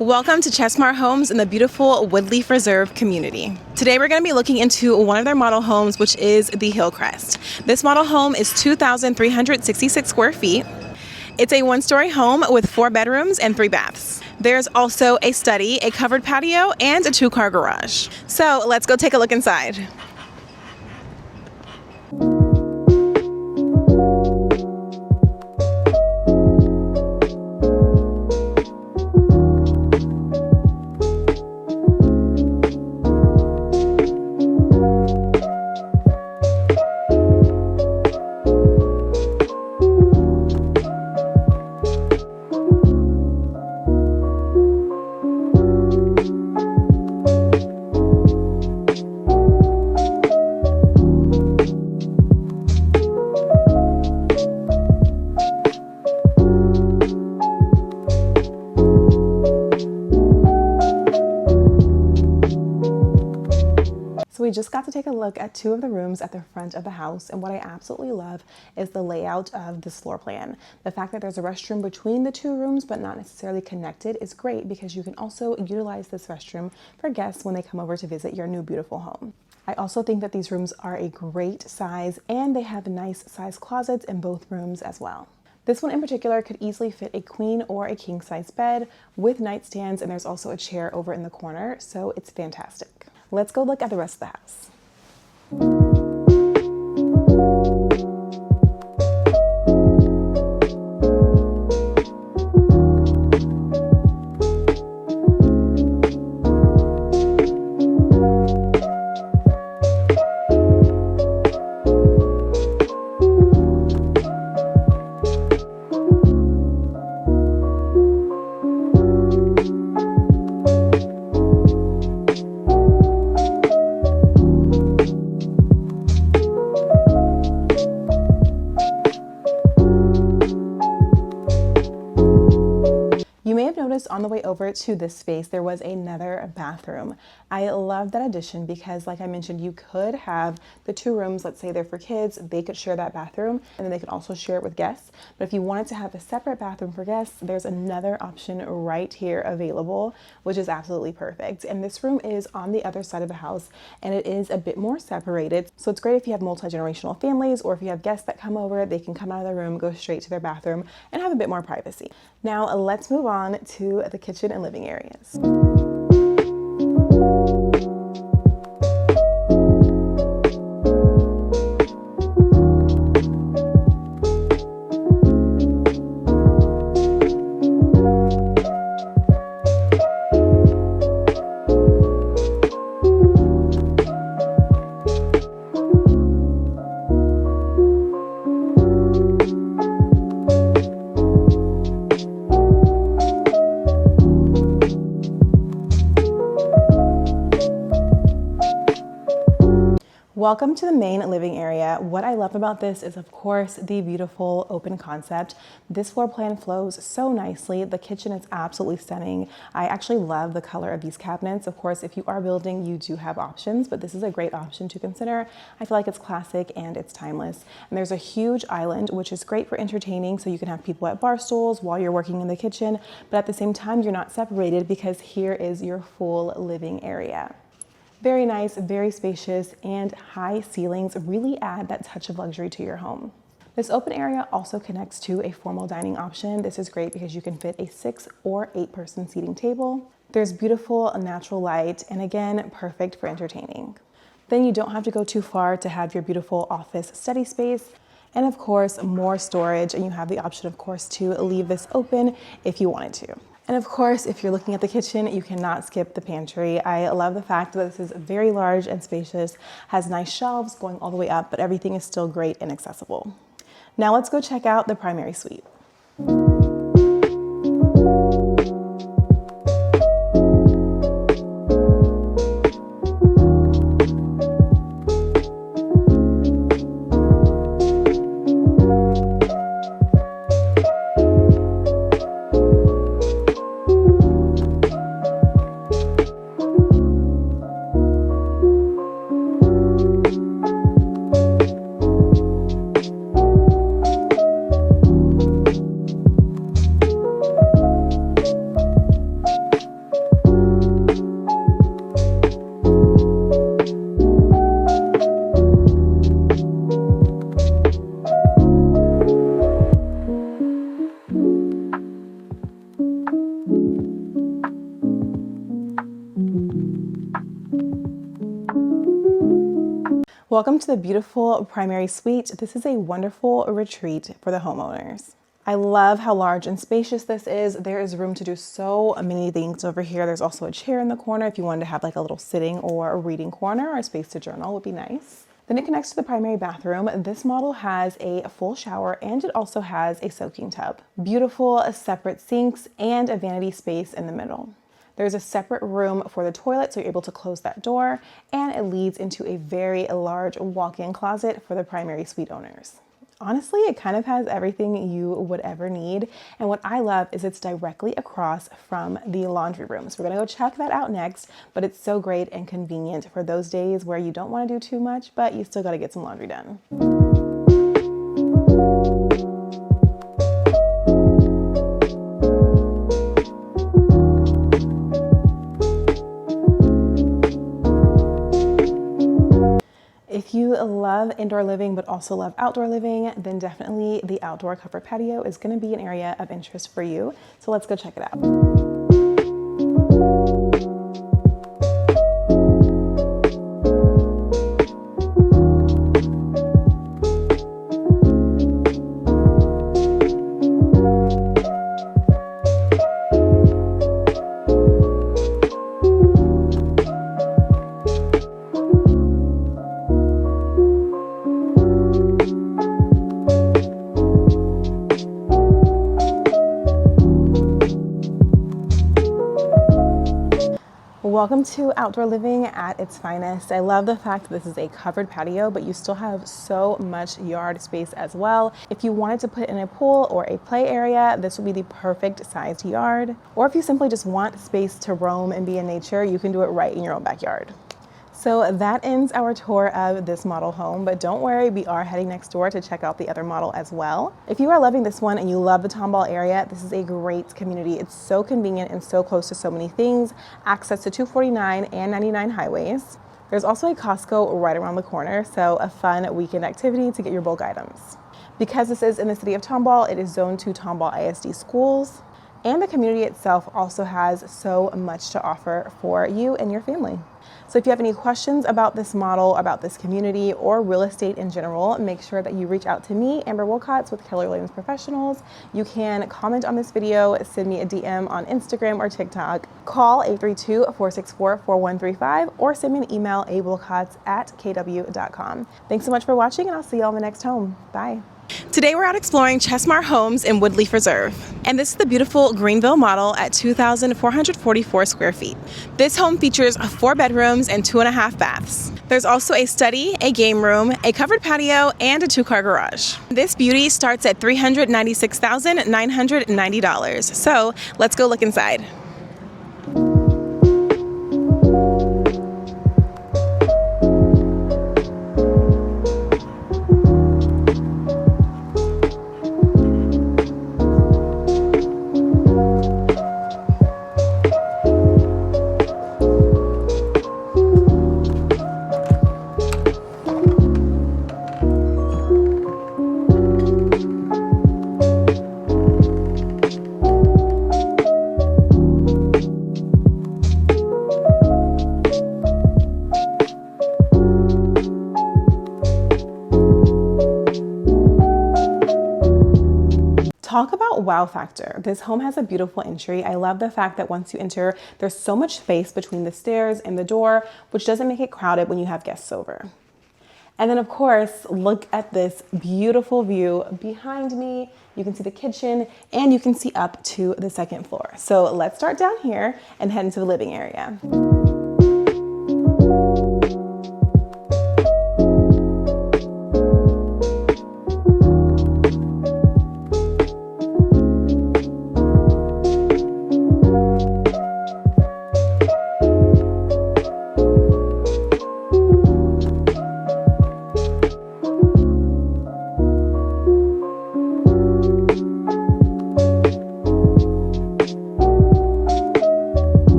Welcome to Chesmar Homes in the beautiful Woodleaf Reserve community. Today we're going to be looking into one of their model homes, which is the Hillcrest. This model home is 2,366 square feet. It's a one-story home with 4 bedrooms and 3 baths. There's also a study, a covered patio, and a 2-car garage. So let's go take a look inside. So we just got to take a look at 2 of the rooms at the front of the house, and what I absolutely love is the layout of this floor plan. The fact that there's a restroom between the 2 rooms but not necessarily connected is great because you can also utilize this restroom for guests when they come over to visit your new beautiful home. I also think that these rooms are a great size and they have nice size closets in both rooms as well. This one in particular could easily fit a queen or a king size bed with nightstands, and there's also a chair over in the corner, so it's fantastic. Let's go look at the rest of the house. You may have noticed on the way over to this space, there was another bathroom. I love that addition because, like I mentioned, you could have the 2 rooms, let's say they're for kids, they could share that bathroom, and then they could also share it with guests. But if you wanted to have a separate bathroom for guests, there's another option right here available, which is absolutely perfect. And this room is on the other side of the house, and it is a bit more separated. So it's great if you have multi-generational families, or if you have guests that come over, they can come out of their room, go straight to their bathroom, and have a bit more privacy. Now let's move on to the kitchen and living areas. Welcome to the main living area. What I love about this is, of course, the beautiful open concept. This floor plan flows so nicely. The kitchen is absolutely stunning. I actually love the color of these cabinets. Of course, if you are building, you do have options, but this is a great option to consider. I feel like it's classic and it's timeless. And there's a huge island, which is great for entertaining, so you can have people at bar stools while you're working in the kitchen, but at the same time, you're not separated because here is your full living area. Very nice, very spacious, and high ceilings really add that touch of luxury to your home. This open area also connects to a formal dining option. This is great because you can fit a 6 or 8 person seating table. There's beautiful natural light, and again, perfect for entertaining. Then you don't have to go too far to have your beautiful office study space. And of course, more storage, and you have the option, of course, to leave this open if you wanted to. And of course, if you're looking at the kitchen, you cannot skip the pantry. I love the fact that this is very large and spacious, has nice shelves going all the way up, but everything is still great and accessible. Now let's go check out the primary suite. Welcome to the beautiful primary suite. This is a wonderful retreat for the homeowners. I love how large and spacious this is. There is room to do so many things over here. There's also a chair in the corner if you wanted to have like a little sitting or a reading corner, or a space to journal would be nice. Then it connects to the primary bathroom. This model has a full shower and it also has a soaking tub. Beautiful separate sinks and a vanity space in the middle. There's a separate room for the toilet, so you're able to close that door, and it leads into a very large walk-in closet for the primary suite owners. Honestly, it kind of has everything you would ever need. And what I love is it's directly across from the laundry room. So we're gonna go check that out next, but it's so great and convenient for those days where you don't wanna do too much, but you still gotta get some laundry done. If you love indoor living but also love outdoor living, then definitely the outdoor covered patio is going to be an area of interest for you. So let's go check it out. Welcome to outdoor living at its finest. I love the fact that this is a covered patio, but you still have so much yard space as well. If you wanted to put in a pool or a play area, this would be the perfect sized yard. Or if you simply just want space to roam and be in nature, you can do it right in your own backyard. So that ends our tour of this model home, but don't worry, we are heading next door to check out the other model as well. If you are loving this one and you love the Tomball area, this is a great community. It's so convenient and so close to so many things, access to 249 and 99 highways. There's also a Costco right around the corner, so a fun weekend activity to get your bulk items. Because this is in the city of Tomball, it is zoned to Tomball ISD schools, and the community itself also has so much to offer for you and your family. So if you have any questions about this model, about this community, or real estate in general, make sure that you reach out to me, Amber Wilcots with Keller Williams Professionals. You can comment on this video, send me a DM on Instagram or TikTok, call 832-464-4135, or send me an email, awilcots@kw.com. Thanks so much for watching, and I'll see you on the next home. Bye. Today we're out exploring Chesmar Homes in Woodleaf Reserve, and this is the beautiful Greenville model at 2,444 square feet. This home features 4 bedrooms and 2.5 baths. There's also a study, a game room, a covered patio, and a 2-car garage. This beauty starts at $396,990. So let's go look inside. Talk about wow factor. This home has a beautiful entry. I love the fact that once you enter, there's so much space between the stairs and the door, which doesn't make it crowded when you have guests over. And then of course, look at this beautiful view behind me. You can see the kitchen and you can see up to the 2nd floor. So let's start down here and head into the living area.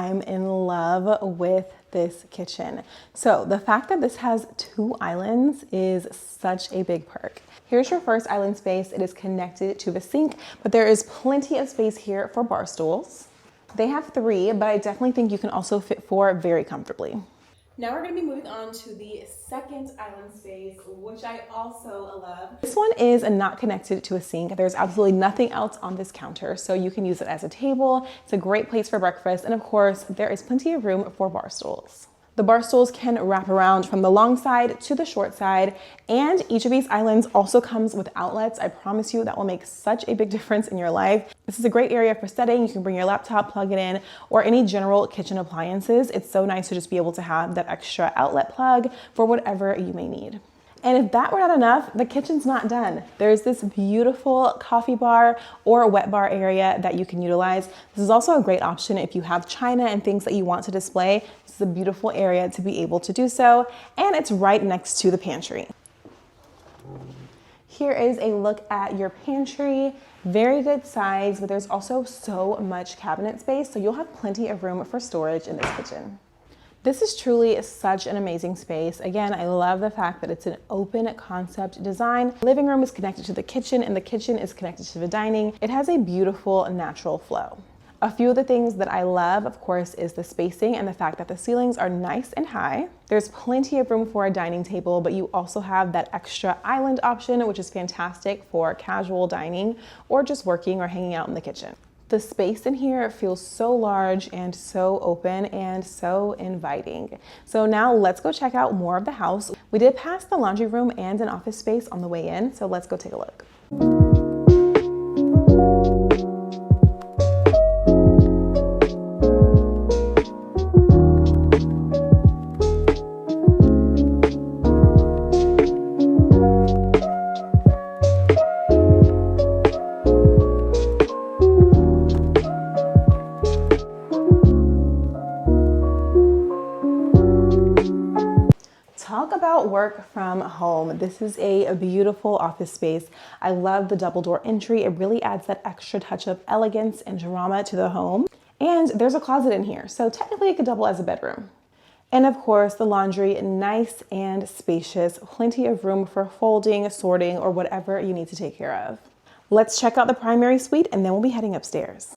I'm in love with this kitchen. So the fact that this has 2 islands is such a big perk. Here's your first island space. It is connected to the sink, but there is plenty of space here for bar stools. They have 3, but I definitely think you can also fit 4 very comfortably. Now we're going to be moving on to the second island space, which I also love. This one is not connected to a sink. There's absolutely nothing else on this counter, so you can use it as a table. It's a great place for breakfast, and of course, there is plenty of room for bar stools. The bar stools can wrap around from the long side to the short side, and each of these islands also comes with outlets. I promise you that will make such a big difference in your life. This is a great area for setting. You can bring your laptop, plug it in, or any general kitchen appliances. It's so nice to just be able to have that extra outlet plug for whatever you may need. And if that were not enough, the kitchen's not done. There's this beautiful coffee bar or wet bar area that you can utilize. This is also a great option if you have china and things that you want to display. This is a beautiful area to be able to do so, and it's right next to the pantry. Here is a look at your pantry. Very good size, but there's also so much cabinet space, so you'll have plenty of room for storage in this kitchen. This is truly such an amazing space. Again, I love the fact that it's an open concept design. The living room is connected to the kitchen and the kitchen is connected to the dining. It has a beautiful natural flow. A few of the things that I love, of course, is the spacing and the fact that the ceilings are nice and high. There's plenty of room for a dining table, but you also have that extra island option, which is fantastic for casual dining or just working or hanging out in the kitchen. The space in here feels so large and so open and so inviting. So now let's go check out more of the house. We did pass the laundry room and an office space on the way in, so let's go take a look. Talk about work from home. This is a beautiful office space. I love the double door entry. It really adds that extra touch of elegance and drama to the home. And there's a closet in here, so technically it could double as a bedroom. And of course, the laundry, nice and spacious, plenty of room for folding, sorting, or whatever you need to take care of. Let's check out the primary suite and then we'll be heading upstairs.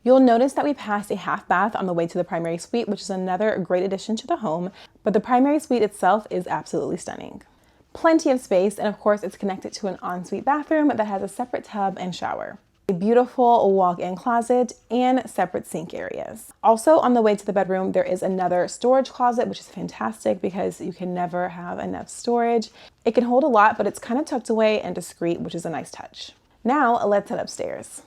You'll notice that we passed a half bath on the way to the primary suite, which is another great addition to the home, but the primary suite itself is absolutely stunning. Plenty of space, and of course it's connected to an ensuite bathroom that has a separate tub and shower. A beautiful walk-in closet and separate sink areas. Also on the way to the bedroom, there is another storage closet, which is fantastic because you can never have enough storage. It can hold a lot, but it's kind of tucked away and discreet, which is a nice touch. Now let's head upstairs.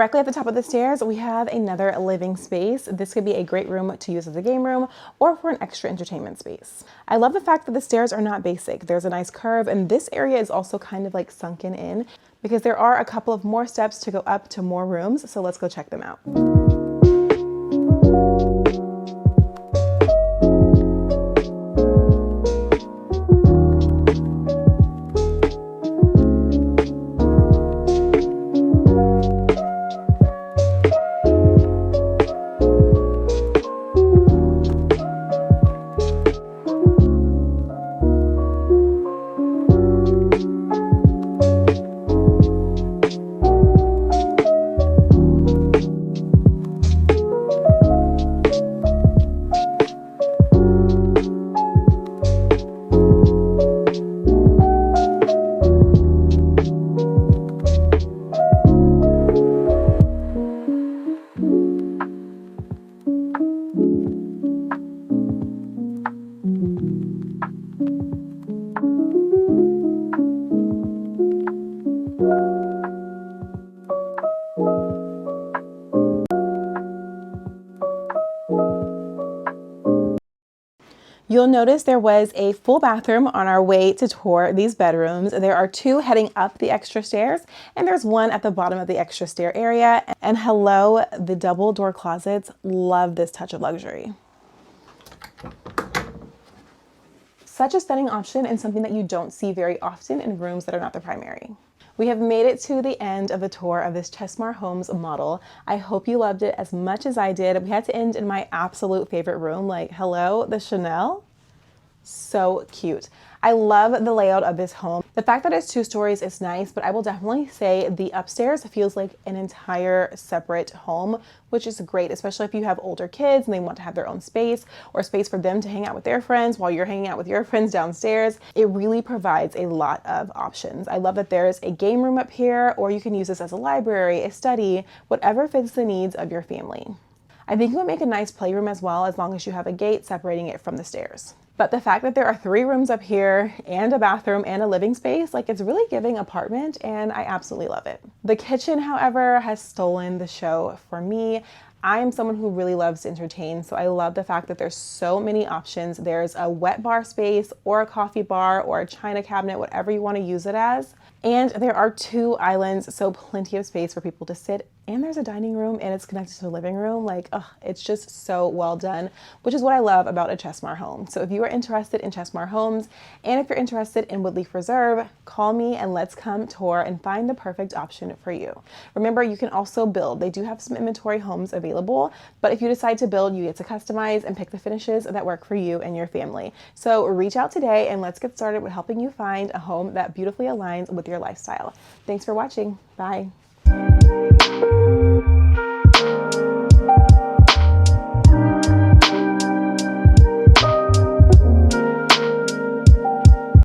Directly at the top of the stairs, we have another living space. This could be a great room to use as a game room or for an extra entertainment space. I love the fact that the stairs are not basic. There's a nice curve, and this area is also kind of like sunken in because there are a couple of more steps to go up to more rooms. So let's go check them out. You'll notice there was a full bathroom on our way to tour these bedrooms. There are two heading up the extra stairs, and there's one at the bottom of the extra stair area. And hello, the double door closets. Love this touch of luxury. Such a stunning option and something that you don't see very often in rooms that are not the primary. We have made it to the end of the tour of this Chesmar Homes model. I hope you loved it as much as I did. We had to end in my absolute favorite room. Like, hello, the Chanel. So cute. I love the layout of this home. The fact that it's 2 stories is nice, but I will definitely say the upstairs feels like an entire separate home, which is great, especially if you have older kids and they want to have their own space or space for them to hang out with their friends while you're hanging out with your friends downstairs. It really provides a lot of options. I love that there's a game room up here, or you can use this as a library, a study, whatever fits the needs of your family. I think it would make a nice playroom as well, as long as you have a gate separating it from the stairs. But the fact that there are 3 rooms up here and a bathroom and a living space, like, it's really giving apartment, and I absolutely love it. The kitchen, however, has stolen the show for me. I am someone who really loves to entertain, so I love the fact that there's so many options. There's a wet bar space or a coffee bar or a china cabinet, whatever you want to use it as. And there are 2 islands, so plenty of space for people to sit. And there's a dining room and it's connected to the living room. Like, it's just so well done, which is what I love about a Chesmar home. So if you are interested in Chesmar Homes, and if you're interested in Woodleaf Reserve, call me and let's come tour and find the perfect option for you. Remember, you can also build. They do have some inventory homes available, but if you decide to build, you get to customize and pick the finishes that work for you and your family. So reach out today and let's get started with helping you find a home that beautifully aligns with your lifestyle. Thanks for watching. Bye.